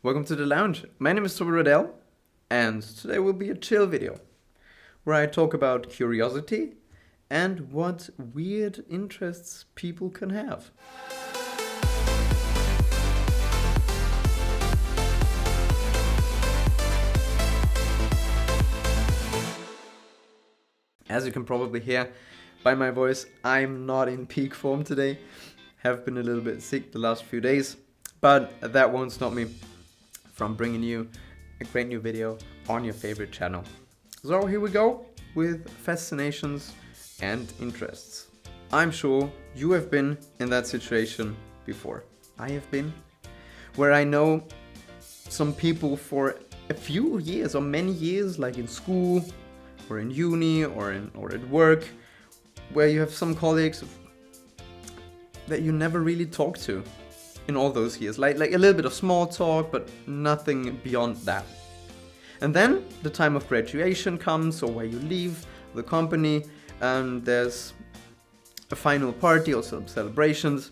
Welcome to the lounge. My name is Toby Roydell, and today will be a chill video where I talk about curiosity and what weird interests people can have. As you can probably hear by my voice, I'm not in peak form today. Have been a little bit sick the last few days, but that won't stop me from bringing you a great new video on your favorite channel. So here we go with fascinations and interests. I'm sure you have been in that situation before. I have been, where I know some people for a few years or many years, like in school or in uni or at work, where you have some colleagues that you never really talk to in all those years, like a little bit of small talk, but nothing beyond that. And then the time of graduation comes, or where you leave the company, and there's a final party or some celebrations,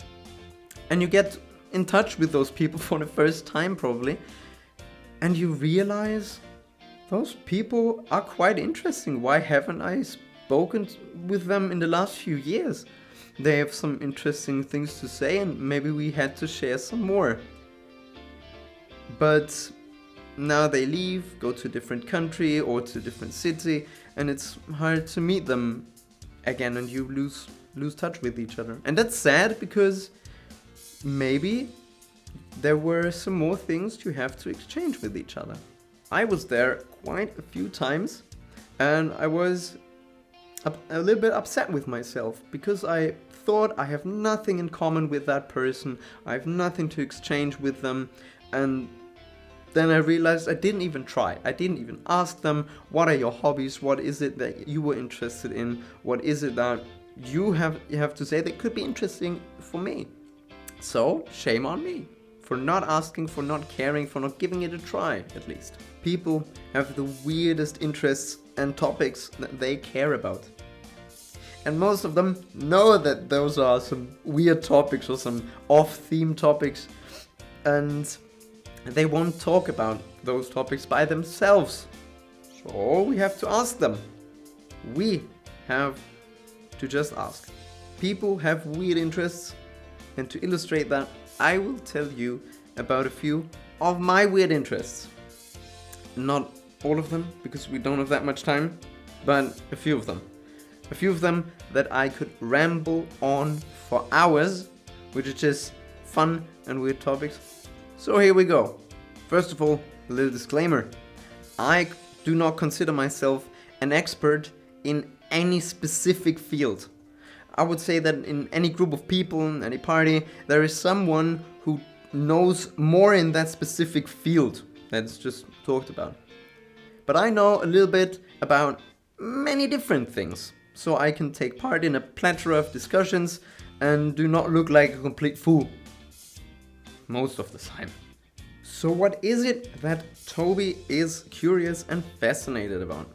and you get in touch with those people for the first time probably, and you realize those people are quite interesting. Why haven't I spoken with them in the last few years? They have some interesting things to say, and maybe we had to share some more. But now they leave, go to a different country or to a different city, and it's hard to meet them again, and you lose touch with each other. And that's sad, because maybe there were some more things you have to exchange with each other. I was there quite a few times, and I was a little bit upset with myself, because I thought I have nothing in common with that person, I have nothing to exchange with them, and then I realized I didn't even try. I didn't even ask them, what are your hobbies, what is it that you were interested in, what is it that you have to say that could be interesting for me. So shame on me for not asking, for not caring, for not giving it a try, at least. People have the weirdest interests and topics that they care about. And most of them know that those are some weird topics or some off-theme topics, and they won't talk about those topics by themselves. So we have to ask them. We have to just ask. People have weird interests, and to illustrate that, I will tell you about a few of my weird interests. Not all of them, because we don't have that much time, but a few of them. A few of them that I could ramble on for hours, which is just fun and weird topics. So here we go. First of all, a little disclaimer. I do not consider myself an expert in any specific field. I would say that in any group of people, in any party, there is someone who knows more in that specific field that's just talked about. But I know a little bit about many different things, so I can take part in a plethora of discussions and do not look like a complete fool most of the time. So what is it that Toby is curious and fascinated about?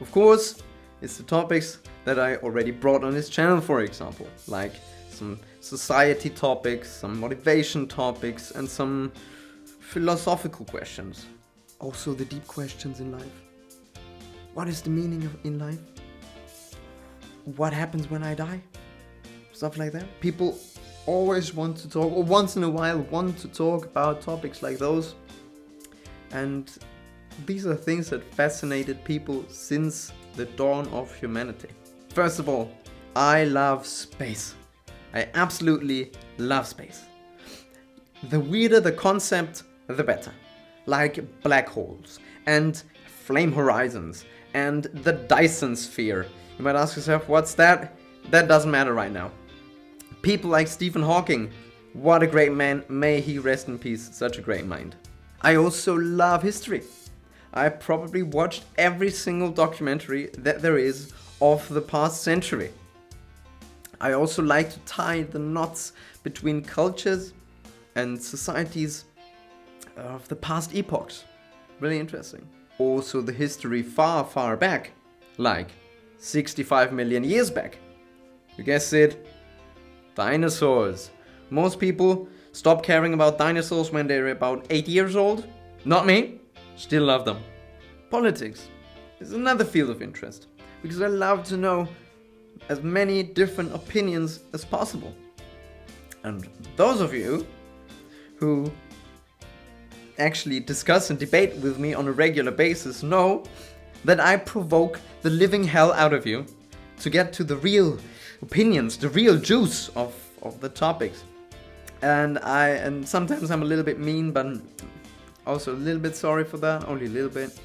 Of course, it's the topics that I already brought on his channel, for example, like some society topics, some motivation topics, and some philosophical questions. Also the deep questions in life. What is the meaning in life? What happens when I die? Stuff like that. People always want to talk, or once in a while want to talk about topics like those. And these are things that fascinated people since the dawn of humanity. First of all, I love space. I absolutely love space. The weirder the concept, the better. Like black holes and flame horizons and the Dyson sphere. You might ask yourself, what's that? That doesn't matter right now. People like Stephen Hawking, what a great man, may he rest in peace, such a great mind. I also love history. I probably watched every single documentary that there is of the past century. I also like to tie the knots between cultures and societies of the past epochs. Really interesting. Also the history far, far back, like 65 million years back. You guessed it, dinosaurs. Most people stop caring about dinosaurs when they're about 8 years old. Not me. Still love them. Politics is another field of interest because I love to know as many different opinions as possible. And those of you who actually discuss and debate with me on a regular basis know that I provoke the living hell out of you to get to the real opinions, the real juice of the topics. And sometimes I'm a little bit mean, but also a little bit sorry for that, only a little bit.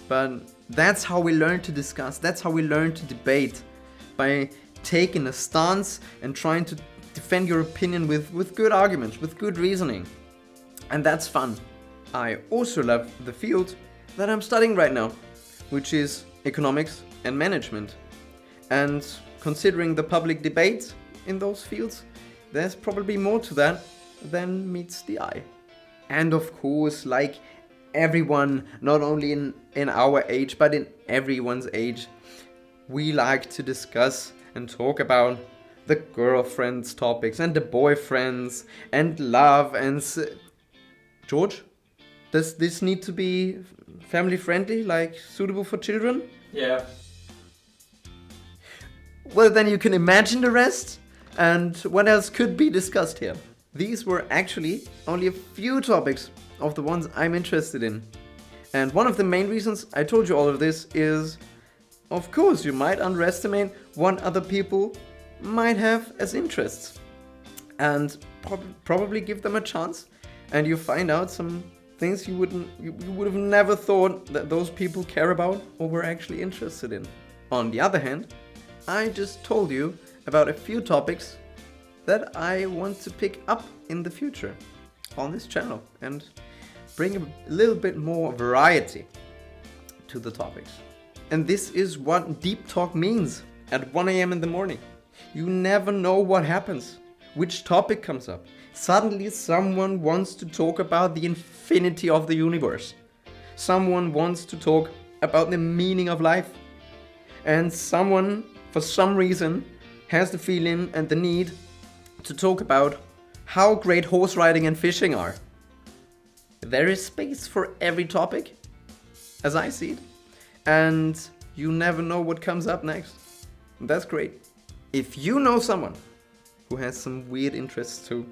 But that's how we learn to discuss, that's how we learn to debate, by taking a stance and trying to defend your opinion with good arguments, with good reasoning. And that's fun. I also love the field that I'm studying right now, which is economics and management. And considering the public debate in those fields, there's probably more to that than meets the eye. And of course, like everyone, not only in our age, but in everyone's age, we like to discuss and talk about the girlfriends topics and the boyfriends and love and... George, does this need to be family friendly, like suitable for children? Yeah. Well, then you can imagine the rest. And what else could be discussed here? These were actually only a few topics of the ones I'm interested in. And one of the main reasons I told you all of this is, of course, you might underestimate what other people might have as interests. And probably give them a chance. And you find out some things you would have never thought that those people care about or were actually interested in. On the other hand, I just told you about a few topics that I want to pick up in the future on this channel and bring a little bit more variety to the topics. And this is what deep talk means at 1 a.m. in the morning. You never know what happens, which topic comes up. Suddenly someone wants to talk about the infinity of the universe. Someone wants to talk about the meaning of life. And someone, for some reason, has the feeling and the need to talk about how great horse riding and fishing are. There is space for every topic, as I see it. And you never know what comes up next. That's great. If you know someone who has some weird interests too,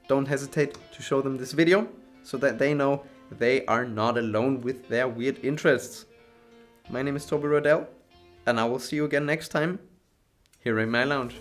don't hesitate to show them this video so that they know they are not alone with their weird interests. My name is Toby Roydell, and I will see you again next time here in my lounge.